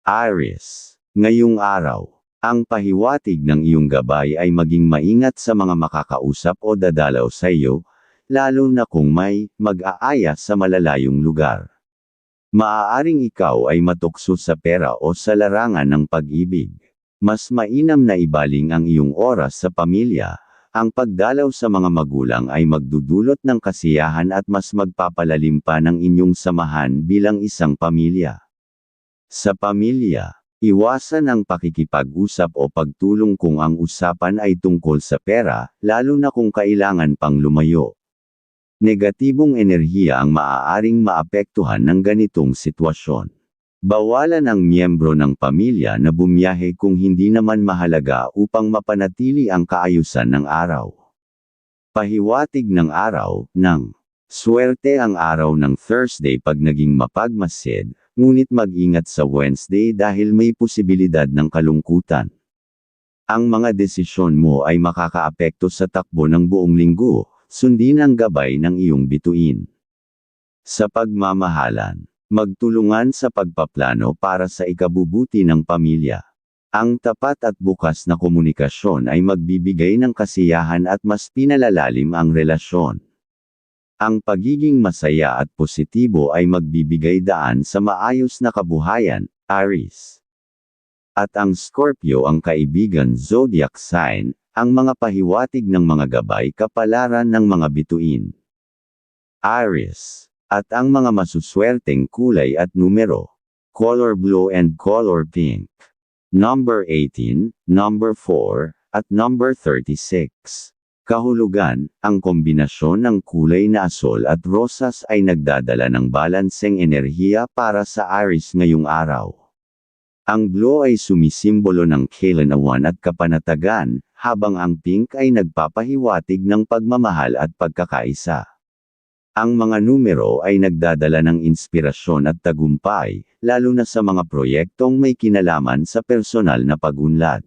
Aries, ngayong araw, ang pahiwatig ng iyong gabay ay maging maingat sa mga makakausap o dadalaw sa iyo, lalo na kung may mag-aaya sa malalayong lugar. Maaaring ikaw ay matukso sa pera o sa larangan ng pag-ibig. Mas mainam na ibaling ang iyong oras sa pamilya. Ang pagdalaw sa mga magulang ay magdudulot ng kasiyahan at mas magpapalalim pa ng inyong samahan bilang isang pamilya. Sa pamilya, iwasan ang pakikipag-usap o pagtulong kung ang usapan ay tungkol sa pera, lalo na kung kailangan pang lumayo. Negatibong enerhiya ang maaaring maapektuhan ng ganitong sitwasyon. Bawalan ang miyembro ng pamilya na bumiyahe kung hindi naman mahalaga upang mapanatili ang kaayusan ng araw. Pahiwatig ng araw, ng swerte ang araw ng Thursday pag naging mapagmasid, ngunit mag-ingat sa Wednesday dahil may posibilidad ng kalungkutan. Ang mga desisyon mo ay makakaapekto sa takbo ng buong linggo, sundin ang gabay ng iyong bituin. Sa pagmamahalan, magtulungan sa pagpaplano para sa ikabubuti ng pamilya. Ang tapat at bukas na komunikasyon ay magbibigay ng kasiyahan at mas pinalalalim ang relasyon. Ang pagiging masaya at positibo ay magbibigay daan sa maayos na kabuhayan, Aries. At ang Scorpio ang kaibigan zodiac sign, ang mga pahiwatig ng mga gabay kapalaran ng mga bituin. Aries. At ang mga masuswerteng kulay at numero. Color blue and color pink. Number 18, number 4, at number 36. Kahulugan, ang kombinasyon ng kulay na asol at rosas ay nagdadala ng balanseng enerhiya para sa Aries ngayong araw. Ang blue ay sumisimbolo ng kalinawaan at kapanatagan, habang ang pink ay nagpapahiwatig ng pagmamahal at pagkakaisa. Ang mga numero ay nagdadala ng inspirasyon at tagumpay, lalo na sa mga proyektong may kinalaman sa personal na pag-unlad.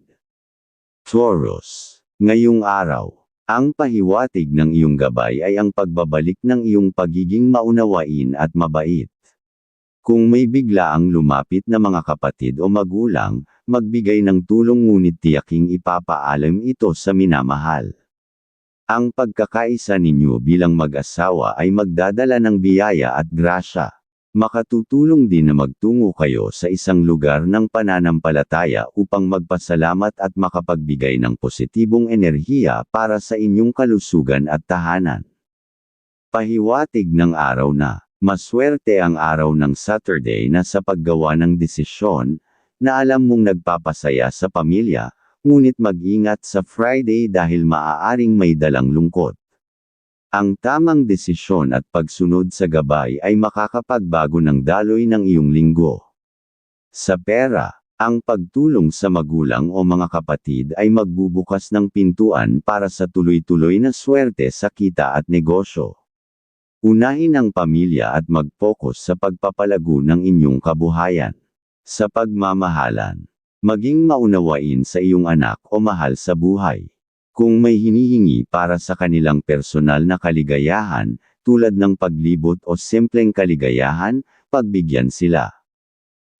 Taurus, ngayong araw, ang pahiwatig ng iyong gabay ay ang pagbabalik ng iyong pagiging maunawain at mabait. Kung may biglaang lumapit na mga kapatid o magulang, magbigay ng tulong ngunit tiyaking ipapaalam ito sa minamahal. Ang pagkakaisa ninyo bilang mag-asawa ay magdadala ng biyaya at grasya. Makatutulong din na magtungo kayo sa isang lugar ng pananampalataya upang magpasalamat at makapagbigay ng positibong enerhiya para sa inyong kalusugan at tahanan. Pahiwatig ng araw na, maswerte ang araw ng Saturday na sa paggawa ng desisyon, na alam mong nagpapasaya sa pamilya, ngunit mag-ingat sa Friday dahil maaaring may dalang lungkot. Ang tamang desisyon at pagsunod sa gabay ay makakapagbago ng daloy ng iyong linggo. Sa pera, ang pagtulong sa magulang o mga kapatid ay magbubukas ng pintuan para sa tuloy-tuloy na swerte sa kita at negosyo. Unahin ang pamilya at mag-focus sa pagpapalago ng inyong kabuhayan. Sa pagmamahalan, maging maunawain sa iyong anak o mahal sa buhay. Kung may hinihingi para sa kanilang personal na kaligayahan, tulad ng paglibot o simpleng kaligayahan, pagbigyan sila.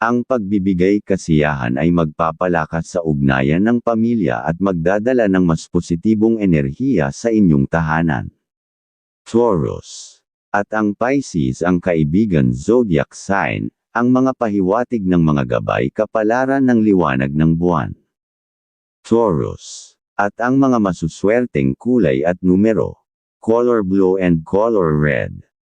Ang pagbibigay kasiyahan ay magpapalakas sa ugnayan ng pamilya at magdadala ng mas positibong enerhiya sa inyong tahanan. Taurus. At ang Pisces ang kaibigan zodiac sign, ang mga pahiwatig ng mga gabay kapalaran ng liwanag ng buwan. Taurus. At ang mga masuswerteng kulay at numero. Color blue and color red.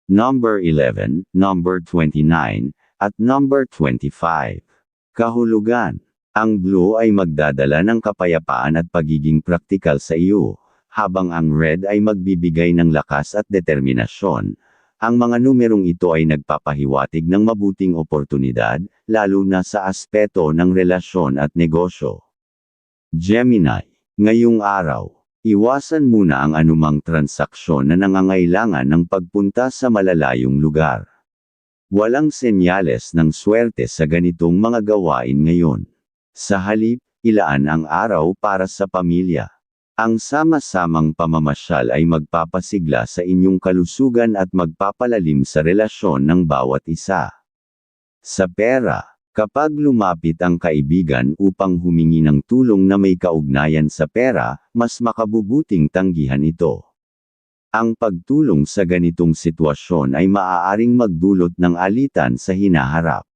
Number 11, number 29, at number 25. Kahulugan. Ang blue ay magdadala ng kapayapaan at pagiging praktikal sa iyo, habang ang red ay magbibigay ng lakas at determinasyon. Ang mga numerong ito ay nagpapahiwatig ng mabuting oportunidad, lalo na sa aspeto ng relasyon at negosyo. Gemini. Ngayong araw, iwasan muna ang anumang transaksyon na nangangailangan ng pagpunta sa malalayong lugar. Walang senyales ng swerte sa ganitong mga gawain ngayon. Sa halip, ilaan ang araw para sa pamilya. Ang sama-samang pamamasyal ay magpapasigla sa inyong kalusugan at magpapalalim sa relasyon ng bawat isa. Sa pera, kapag lumapit ang kaibigan upang humingi ng tulong na may kaugnayan sa pera, mas makabubuting tanggihan ito. Ang pagtulong sa ganitong sitwasyon ay maaaring magdulot ng alitan sa hinaharap.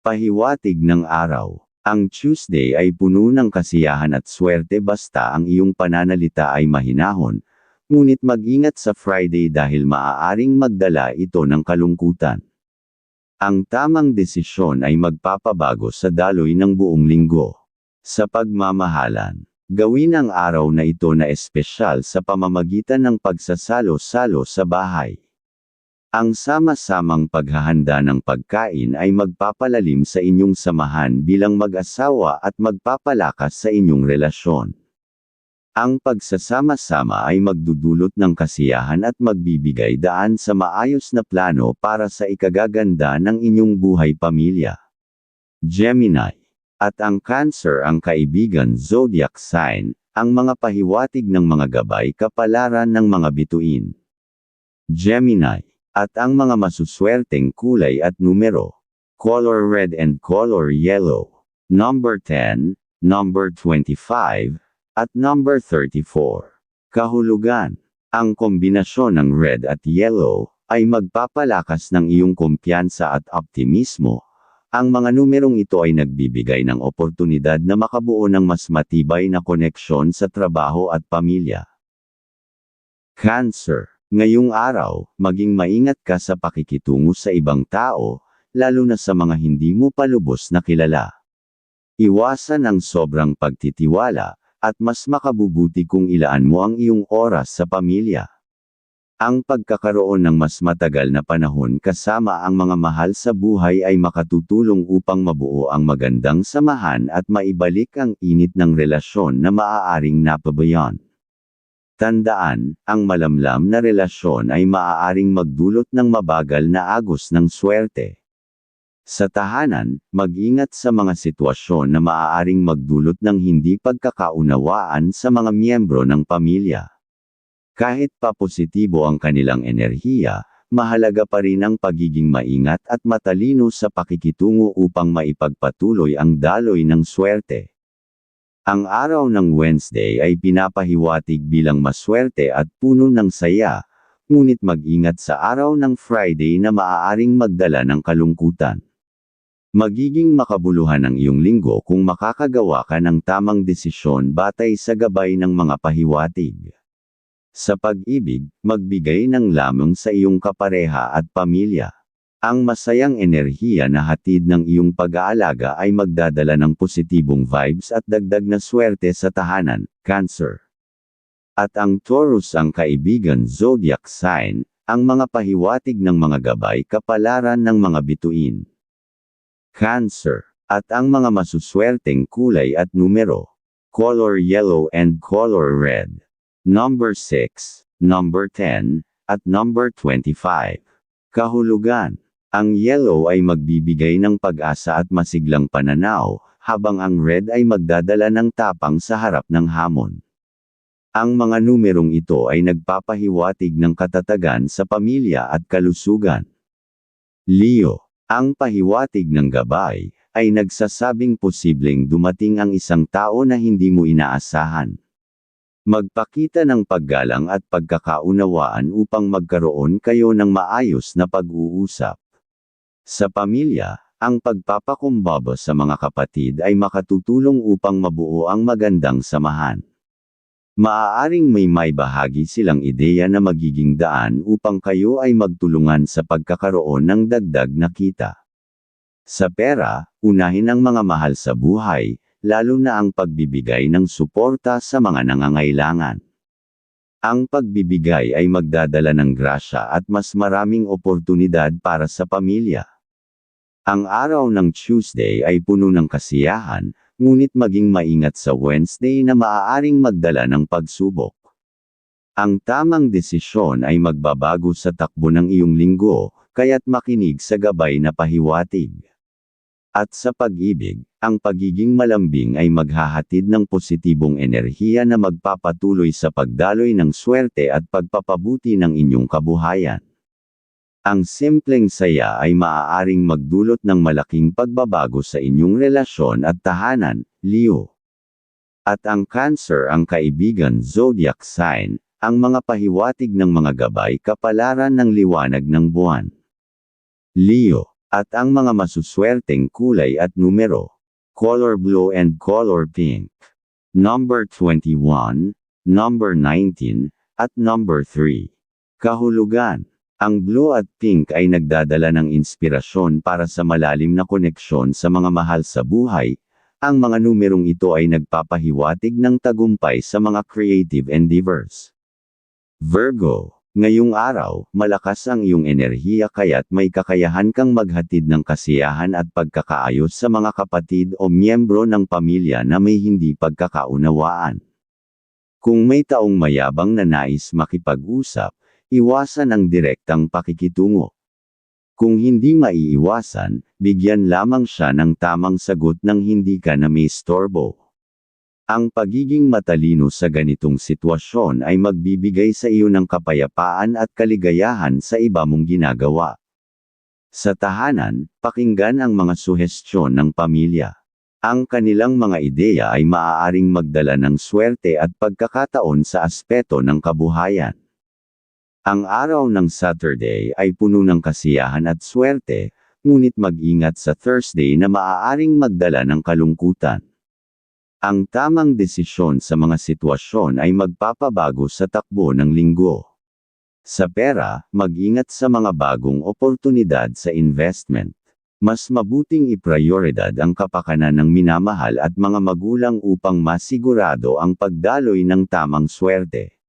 Pahiwatig ng araw. Ang Tuesday ay puno ng kasiyahan at swerte basta ang iyong pananalita ay mahinahon, ngunit mag-ingat sa Friday dahil maaaring magdala ito ng kalungkutan. Ang tamang desisyon ay magpapabago sa daloy ng buong linggo. Sa pagmamahalan, gawin ang araw na ito na espesyal sa pamamagitan ng pagsasalo-salo sa bahay. Ang sama-samang paghahanda ng pagkain ay magpapalalim sa inyong samahan bilang mag-asawa at magpapalakas sa inyong relasyon. Ang pagsasama-sama ay magdudulot ng kasiyahan at magbibigay daan sa maayos na plano para sa ikagaganda ng inyong buhay pamilya. Gemini. At ang Cancer ang kaibigan zodiac sign, ang mga pahiwatig ng mga gabay kapalaran ng mga bituin. Gemini. At ang mga masuswerteng kulay at numero. Color red and color yellow. Number 10, number 25, at number 34. Kahulugan. Ang kombinasyon ng red at yellow ay magpapalakas ng iyong kumpiyansa at optimismo. Ang mga numerong ito ay nagbibigay ng oportunidad na makabuo ng mas matibay na koneksyon sa trabaho at pamilya. Cancer. Ngayong araw, maging maingat ka sa pakikitungo sa ibang tao, lalo na sa mga hindi mo pa lubos na kilala. Iwasan ang sobrang pagtitiwala, at mas makabubuti kung ilaan mo ang iyong oras sa pamilya. Ang pagkakaroon ng mas matagal na panahon kasama ang mga mahal sa buhay ay makatutulong upang mabuo ang magandang samahan at maibalik ang init ng relasyon na maaaring napabayaan. Tandaan, ang malamlam na relasyon ay maaaring magdulot ng mabagal na agos ng swerte. Sa tahanan, mag-ingat sa mga sitwasyon na maaaring magdulot ng hindi pagkakaunawaan sa mga miyembro ng pamilya. Kahit pa positibo ang kanilang enerhiya, mahalaga pa rin ang pagiging maingat at matalino sa pakikitungo upang maipagpatuloy ang daloy ng swerte. Ang araw ng Wednesday ay pinapahiwatig bilang maswerte at puno ng saya, ngunit mag-ingat sa araw ng Friday na maaaring magdala ng kalungkutan. Magiging makabuluhan ang iyong linggo kung makakagawa ka ng tamang desisyon batay sa gabay ng mga pahiwatig. Sa pag-ibig, magbigay ng lamang sa iyong kapareha at pamilya. Ang masayang enerhiya na hatid ng iyong pag-aalaga ay magdadala ng positibong vibes at dagdag na swerte sa tahanan, Cancer. At ang Taurus ang kaibigan zodiac sign, ang mga pahiwatig ng mga gabay kapalaran ng mga bituin. Cancer. At ang mga masuswerteng kulay at numero. Color yellow and color red. Number 6, number 10, at number 25. Kahulugan. Ang yellow ay magbibigay ng pag-asa at masiglang pananaw, habang ang red ay magdadala ng tapang sa harap ng hamon. Ang mga numerong ito ay nagpapahiwatig ng katatagan sa pamilya at kalusugan. Leo. Ang pahiwatig ng gabay ay nagsasabing posibleng dumating ang isang tao na hindi mo inaasahan. Magpakita ng paggalang at pagkakaunawaan upang magkaroon kayo ng maayos na pag-uusap. Sa pamilya, ang pagpapakumbaba sa mga kapatid ay makatutulong upang mabuo ang magandang samahan. Maaaring may bahagi silang ideya na magiging daan upang kayo ay magtulungan sa pagkakaroon ng dagdag na kita. Sa pera, unahin ang mga mahal sa buhay, lalo na ang pagbibigay ng suporta sa mga nangangailangan. Ang pagbibigay ay magdadala ng grasya at mas maraming oportunidad para sa pamilya. Ang araw ng Tuesday ay puno ng kasiyahan, ngunit maging maingat sa Wednesday na maaaring magdala ng pagsubok. Ang tamang desisyon ay magbabago sa takbo ng iyong linggo, kaya't makinig sa gabay na pahiwatig. At sa pag-ibig, ang pagiging malambing ay maghahatid ng positibong enerhiya na magpapatuloy sa pagdaloy ng swerte at pagpapabuti ng inyong kabuhayan. Ang simpleng saya ay maaaring magdulot ng malaking pagbabago sa inyong relasyon at tahanan, Leo. At ang Cancer, ang kaibigan zodiac sign, ang mga pahiwatig ng mga gabay kapalaran ng liwanag ng buwan. Leo. At ang mga masuswerteng kulay at numero. Color blue and color pink. Number 21, number 19, at number 3. Kahulugan. Ang blue at pink ay nagdadala ng inspirasyon para sa malalim na koneksyon sa mga mahal sa buhay. Ang mga numerong ito ay nagpapahiwatig ng tagumpay sa mga creative endeavors. Virgo. Ngayong araw, malakas ang iyong enerhiya kaya't may kakayahan kang maghatid ng kasiyahan at pagkakaayos sa mga kapatid o miyembro ng pamilya na may hindi pagkakaunawaan. Kung may taong mayabang na nais makipag-usap, iwasan ang direktang pakikitungo. Kung hindi maiiwasan, bigyan lamang siya ng tamang sagot nang hindi ka na may istorbo. Ang pagiging matalino sa ganitong sitwasyon ay magbibigay sa iyo ng kapayapaan at kaligayahan sa iba mong ginagawa. Sa tahanan, pakinggan ang mga suhestyon ng pamilya. Ang kanilang mga ideya ay maaaring magdala ng swerte at pagkakataon sa aspeto ng kabuhayan. Ang araw ng Saturday ay puno ng kasiyahan at swerte, ngunit mag-ingat sa Thursday na maaaring magdala ng kalungkutan. Ang tamang desisyon sa mga sitwasyon ay magpapabago sa takbo ng linggo. Sa pera, mag-ingat sa mga bagong oportunidad sa investment. Mas mabuting iprioridad ang kapakanan ng minamahal at mga magulang upang masigurado ang pagdaloy ng tamang swerte.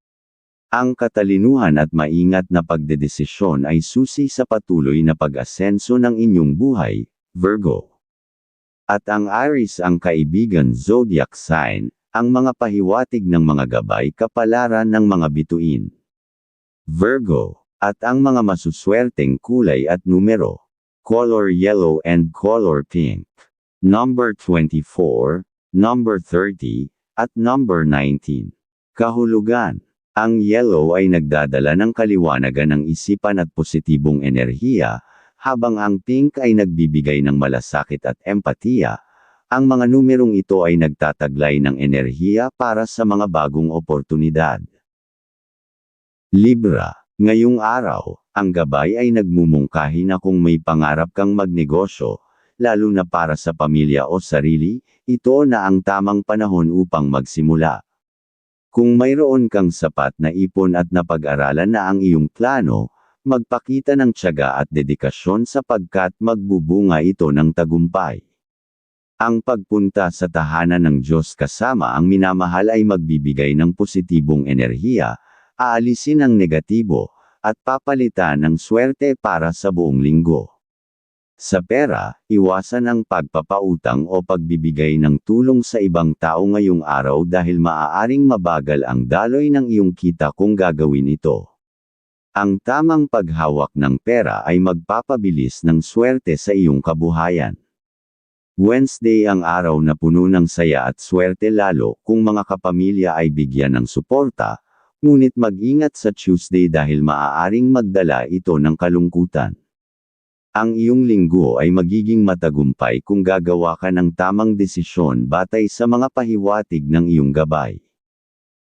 Ang katalinuhan at maingat na pagdedesisyon ay susi sa patuloy na pag-asenso ng inyong buhay, Virgo. At ang Aries, ang kaibigan zodiac sign, ang mga pahiwatig ng mga gabay kapalaran ng mga bituin. Virgo. At ang mga masuswerteng kulay at numero. Color yellow and color pink. Number 24, number 30, at number 19. Kahulugan. Ang yellow ay nagdadala ng kaliwanagan ng isipan at positibong enerhiya, habang ang pink ay nagbibigay ng malasakit at empatiya. Ang mga numerong ito ay nagtataglay ng enerhiya para sa mga bagong oportunidad. Libra. Ngayong araw, ang gabay ay nagmumungkahi na kung may pangarap kang magnegosyo, lalo na para sa pamilya o sarili, ito na ang tamang panahon upang magsimula. Kung mayroon kang sapat na ipon at napag-aralan na ang iyong plano, magpakita ng tiyaga at dedikasyon sapagkat magbubunga ito ng tagumpay. Ang pagpunta sa tahanan ng Diyos kasama ang minamahal ay magbibigay ng positibong enerhiya, aalisin ang negatibo, at papalitan ng swerte para sa buong linggo. Sa pera, iwasan ang pagpapautang o pagbibigay ng tulong sa ibang tao ngayong araw dahil maaaring mabagal ang daloy ng iyong kita kung gagawin ito. Ang tamang paghawak ng pera ay magpapabilis ng swerte sa iyong kabuhayan. Wednesday, ang araw na puno ng saya at swerte lalo kung mga kapamilya ay bigyan ng suporta, ngunit mag-ingat sa Tuesday dahil maaaring magdala ito ng kalungkutan. Ang iyong linggo ay magiging matagumpay kung gagawa ka ng tamang desisyon batay sa mga pahiwatig ng iyong gabay.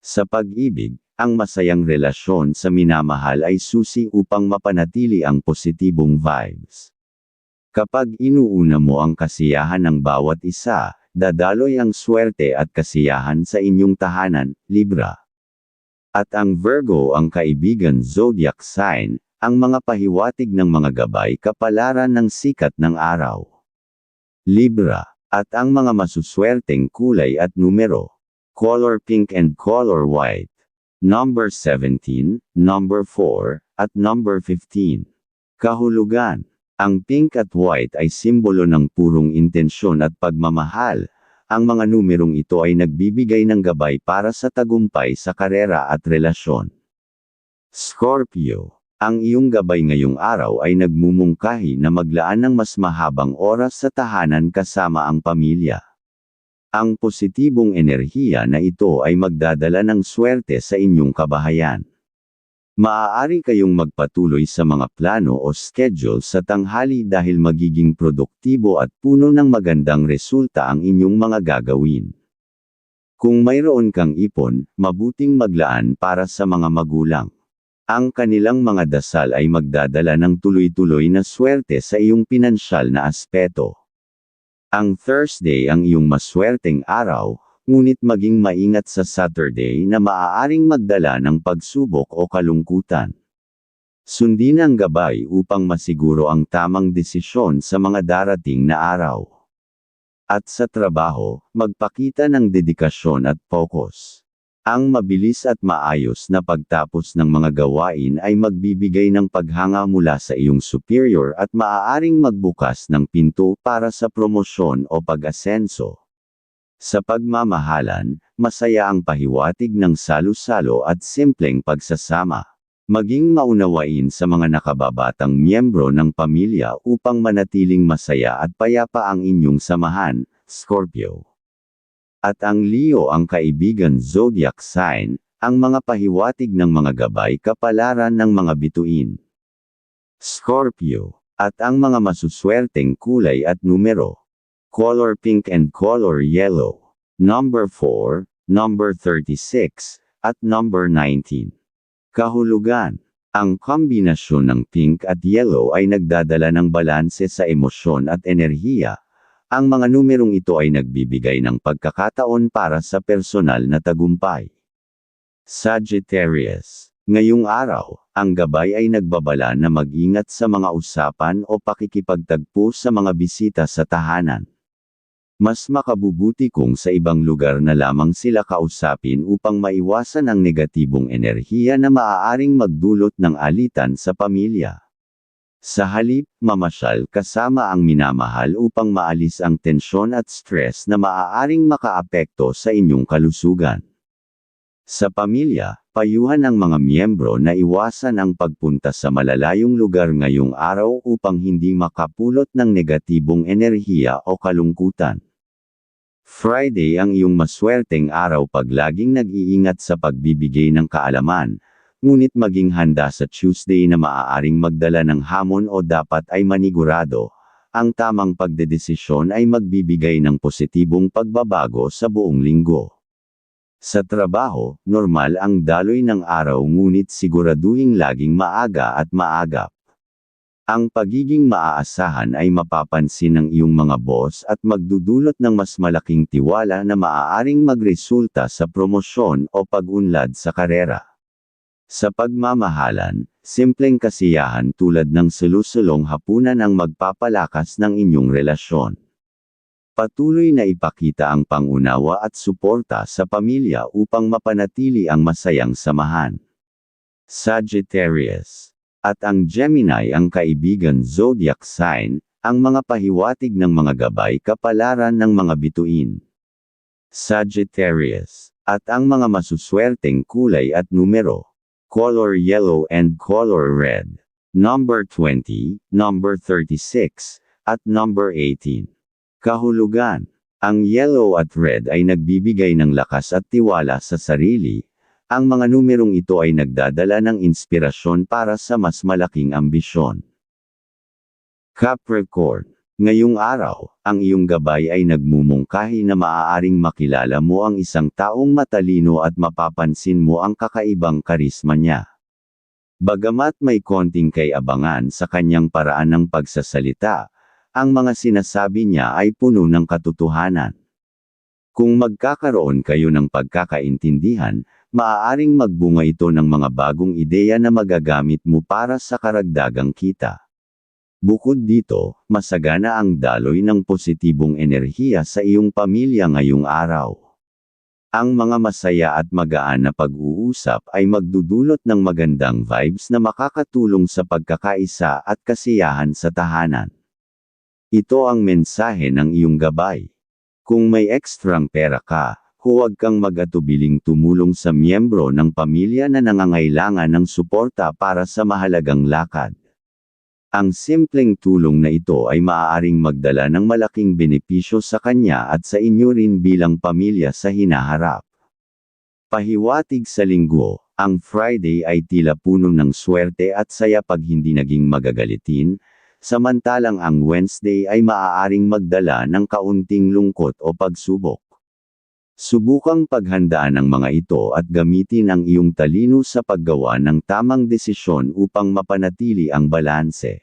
Sa pag-ibig, ang masayang relasyon sa minamahal ay susi upang mapanatili ang positibong vibes. Kapag inuuna mo ang kasiyahan ng bawat isa, dadaloy ang swerte at kasiyahan sa inyong tahanan, Libra. At ang Virgo, ang kaibigan zodiac sign, ang mga pahiwatig ng mga gabay kapalaran ng sikat ng araw. Libra. At ang mga masuswerteng kulay at numero. Color pink and color white. Number 17, number 4, at number 15. Kahulugan. Ang pink at white ay simbolo ng purong intensyon at pagmamahal. Ang mga numerong ito ay nagbibigay ng gabay para sa tagumpay sa karera at relasyon. Scorpio. Ang iyong gabay ngayong araw ay nagmumungkahi na maglaan ng mas mahabang oras sa tahanan kasama ang pamilya. Ang positibong enerhiya na ito ay magdadala ng swerte sa inyong kabahayan. Maaari kayong magpatuloy sa mga plano o schedule sa tanghali dahil magiging produktibo at puno ng magandang resulta ang inyong mga gagawin. Kung mayroon kang ipon, mabuting maglaan para sa mga magulang. Ang kanilang mga dasal ay magdadala ng tuloy-tuloy na swerte sa iyong pinansyal na aspeto. Ang Thursday ang iyong maswerteng araw, ngunit maging maingat sa Saturday na maaaring magdala ng pagsubok o kalungkutan. Sundin ang gabay upang masiguro ang tamang desisyon sa mga darating na araw. At sa trabaho, magpakita ng dedikasyon at focus. Ang mabilis at maayos na pagtapos ng mga gawain ay magbibigay ng paghanga mula sa iyong superior at maaaring magbukas ng pinto para sa promosyon o pag-asenso. Sa pagmamahalan, masaya ang pahiwatig ng salo-salo at simpleng pagsasama. Maging maunawain sa mga nakababatang miyembro ng pamilya upang manatiling masaya at payapa ang inyong samahan, Scorpio. At ang Leo ang kaibigan zodiac sign, ang mga pahiwatig ng mga gabay kapalaran ng mga bituin. Scorpio. At ang mga masuswerteng kulay at numero. Color pink and color yellow. Number 4, number 36, at number 19. Kahulugan. Ang kombinasyon ng pink at yellow ay nagdadala ng balanse sa emosyon at enerhiya. Ang mga numerong ito ay nagbibigay ng pagkakataon para sa personal na tagumpay. Sagittarius. Ngayong araw, ang gabay ay nagbabala na mag-ingat sa mga usapan o pakikipagtagpo sa mga bisita sa tahanan. Mas makabubuti kung sa ibang lugar na lamang sila kausapin upang maiwasan ang negatibong enerhiya na maaaring magdulot ng alitan sa pamilya. Sa halip, mamasyal kasama ang minamahal upang maalis ang tensyon at stress na maaaring makaapekto sa inyong kalusugan. Sa pamilya, payuhan ang mga miyembro na iwasan ang pagpunta sa malalayong lugar ngayong araw upang hindi makapulot ng negatibong enerhiya o kalungkutan. Friday ang iyong maswerteng araw pag laging nag-iingat sa pagbibigay ng kaalaman. Ngunit maging handa sa Tuesday na maaaring magdala ng hamon o dapat ay manigurado, ang tamang pagdedesisyon ay magbibigay ng positibong pagbabago sa buong linggo. Sa trabaho, normal ang daloy ng araw ngunit siguraduhing laging maaga at maagap. Ang pagiging maaasahan ay mapapansin ng iyong mga boss at magdudulot ng mas malaking tiwala na maaaring magresulta sa promosyon o pag-unlad sa karera. Sa pagmamahalan, simpleng kasiyahan tulad ng sulu-sulong hapunan ang magpapalakas ng inyong relasyon. Patuloy na ipakita ang pangunawa at suporta sa pamilya upang mapanatili ang masayang samahan. Sagittarius. At ang Gemini ang kaibigan zodiac sign, ang mga pahiwatig ng mga gabay kapalaran ng mga bituin. Sagittarius. At ang mga masuswerteng kulay at numero. Color yellow and color red. Number 20, number 36, at number 18. Kahulugan. Ang yellow at red ay nagbibigay ng lakas at tiwala sa sarili. Ang mga numerong ito ay nagdadala ng inspirasyon para sa mas malaking ambisyon. Capricorn. Ngayong araw, ang iyong gabay ay nagmumungkahi na maaaring makilala mo ang isang taong matalino at mapapansin mo ang kakaibang karisma niya. Bagamat may konting kay-abangan sa kanyang paraan ng pagsasalita, ang mga sinasabi niya ay puno ng katotohanan. Kung magkakaroon kayo ng pagkakaintindihan, maaaring magbunga ito ng mga bagong ideya na magagamit mo para sa karagdagang kita. Bukod dito, masagana ang daloy ng positibong enerhiya sa iyong pamilya ngayong araw. Ang mga masaya at magaan na pag-uusap ay magdudulot ng magandang vibes na makakatulong sa pagkakaisa at kasiyahan sa tahanan. Ito ang mensahe ng iyong gabay. Kung may ekstrang pera ka, huwag kang mag-atubiling tumulong sa miyembro ng pamilya na nangangailangan ng suporta para sa mahalagang lakad. Ang simpleng tulong na ito ay maaaring magdala ng malaking benepisyo sa kanya at sa inyo rin bilang pamilya sa hinaharap. Pahiwatig sa linggo, ang Friday ay tila puno ng swerte at saya pag hindi naging magagalitin, samantalang ang Wednesday ay maaaring magdala ng kaunting lungkot o pagsubok. Subukang paghandaan ang mga ito at gamitin ang iyong talino sa paggawa ng tamang desisyon upang mapanatili ang balanse.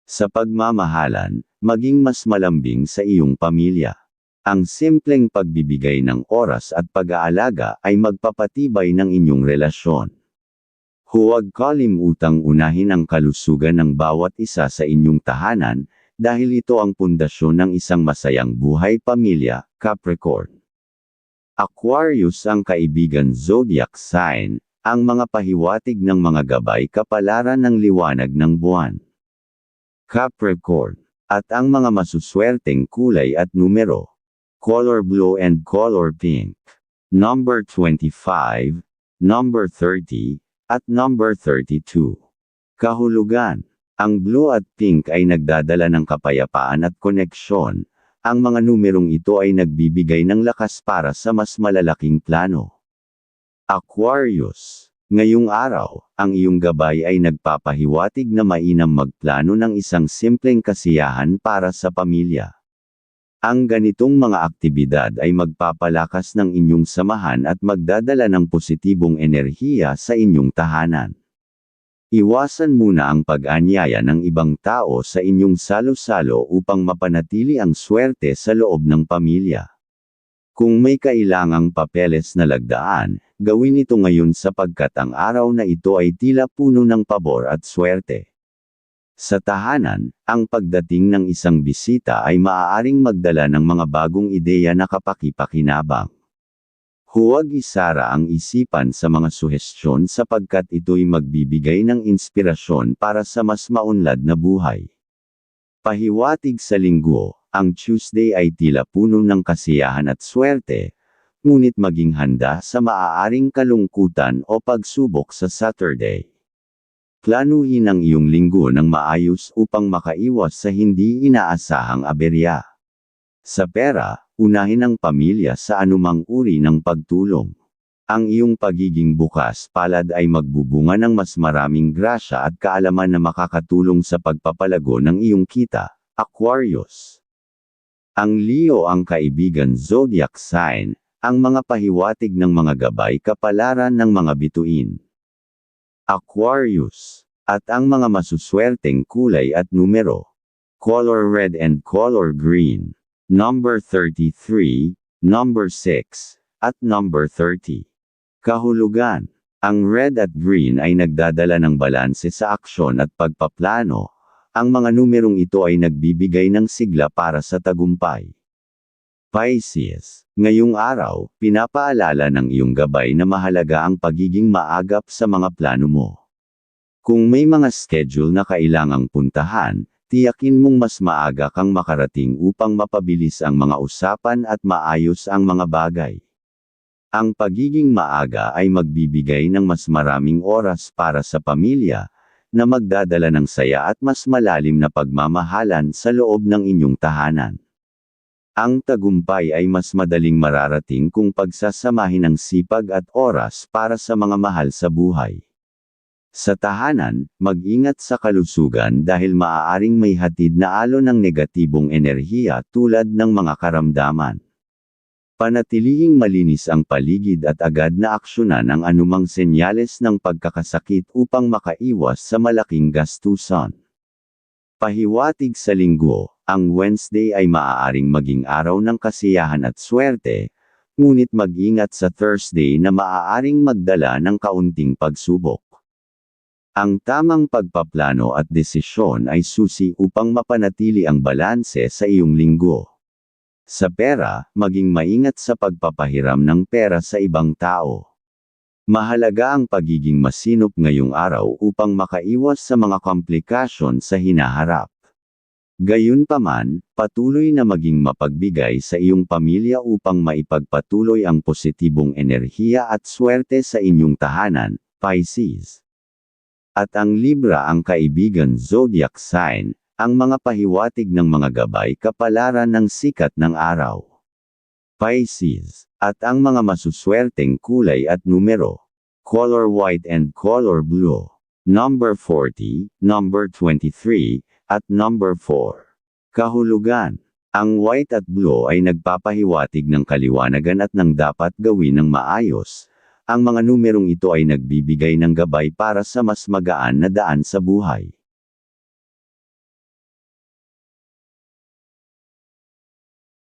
Sa pagmamahalan, maging mas malambing sa iyong pamilya. Ang simpleng pagbibigay ng oras at pag-aalaga ay magpapatibay ng inyong relasyon. Huwag kalimutang unahin ang kalusugan ng bawat isa sa inyong tahanan, dahil ito ang pundasyon ng isang masayang buhay pamilya, Capricorn. Aquarius ang kaibigan zodiac sign, ang mga pahiwatig ng mga gabay kapalaran ng liwanag ng buwan. Capricorn, at ang mga masuswerteng kulay at numero. Color blue and color pink. Number 25, number 30, at number 32. Kahulugan. Ang blue at pink ay nagdadala ng kapayapaan at koneksyon. Ang mga numerong ito ay nagbibigay ng lakas para sa mas malalaking plano. Aquarius. Ngayong araw, ang iyong gabay ay nagpapahiwatig na mainam magplano ng isang simpleng kasiyahan para sa pamilya. Ang ganitong mga aktibidad ay magpapalakas ng inyong samahan at magdadala ng positibong enerhiya sa inyong tahanan. Iwasan muna ang pag-anyaya ng ibang tao sa inyong salo-salo upang mapanatili ang swerte sa loob ng pamilya. Kung may kailangang papeles na lagdaan, gawin ito ngayon sapagkat ang araw na ito ay tila puno ng pabor at swerte. Sa tahanan, ang pagdating ng isang bisita ay maaaring magdala ng mga bagong ideya na kapaki-pakinabang. Huwag isara ang isipan sa mga suhestyon sapagkat ito'y magbibigay ng inspirasyon para sa mas maunlad na buhay. Pahiwatig sa linggo, ang Tuesday ay tila puno ng kasiyahan at swerte, ngunit maging handa sa maaaring kalungkutan o pagsubok sa Saturday. Planuhin ang iyong linggo ng maayos upang makaiwas sa hindi inaasahang aberya. Sa pera, unahin ang pamilya sa anumang uri ng pagtulong. Ang iyong pagiging bukas palad ay magbubunga ng mas maraming grasya at kaalaman na makakatulong sa pagpapalago ng iyong kita, Aquarius. Ang Leo ang kaibigan zodiac sign, ang mga pahiwatig ng mga gabay kapalaran ng mga bituin. Aquarius, at ang mga masuswerteng kulay at numero. Color red and color green. Number 33, number 6, at number 30. Kahulugan. Ang red at green ay nagdadala ng balanse sa aksyon at pagpaplano. Ang mga numerong ito ay nagbibigay ng sigla para sa tagumpay. Pisces. Ngayong araw, pinapaalala ng iyong gabay na mahalaga ang pagiging maagap sa mga plano mo. Kung may mga schedule na kailangang puntahan, tiyakin mong mas maaga kang makarating upang mapabilis ang mga usapan at maayos ang mga bagay. Ang pagiging maaga ay magbibigay ng mas maraming oras para sa pamilya, na magdadala ng saya at mas malalim na pagmamahalan sa loob ng inyong tahanan. Ang tagumpay ay mas madaling mararating kung pagsasamahin ang sipag at oras para sa mga mahal sa buhay. Sa tahanan, mag-ingat sa kalusugan dahil maaaring may hatid na alon ng negatibong enerhiya tulad ng mga karamdaman. Panatilihing malinis ang paligid at agad na aksyonan ang anumang senyales ng pagkakasakit upang makaiwas sa malaking gastusan. Pahiwatig sa linggo, ang Wednesday ay maaaring maging araw ng kasiyahan at swerte, ngunit mag-ingat sa Thursday na maaaring magdala ng kaunting pagsubok. Ang tamang pagpaplano at desisyon ay susi upang mapanatili ang balanse sa iyong linggo. Sa pera, maging maingat sa pagpapahiram ng pera sa ibang tao. Mahalaga ang pagiging masinop ngayong araw upang makaiwas sa mga komplikasyon sa hinaharap. Gayunpaman, patuloy na maging mapagbigay sa iyong pamilya upang maipagpatuloy ang positibong enerhiya at swerte sa inyong tahanan, Pisces. At ang Libra ang kaibigan zodiac sign, ang mga pahiwatig ng mga gabay kapalaran ng sikat ng araw. Pisces. At ang mga masuswerteng kulay at numero. Color white and color blue. Number 40, number 23, at number 4. Kahulugan. Ang white at blue ay nagpapahiwatig ng kaliwanagan at ng dapat gawin ng maayos. Ang mga numerong ito ay nagbibigay ng gabay para sa mas magaan na daan sa buhay.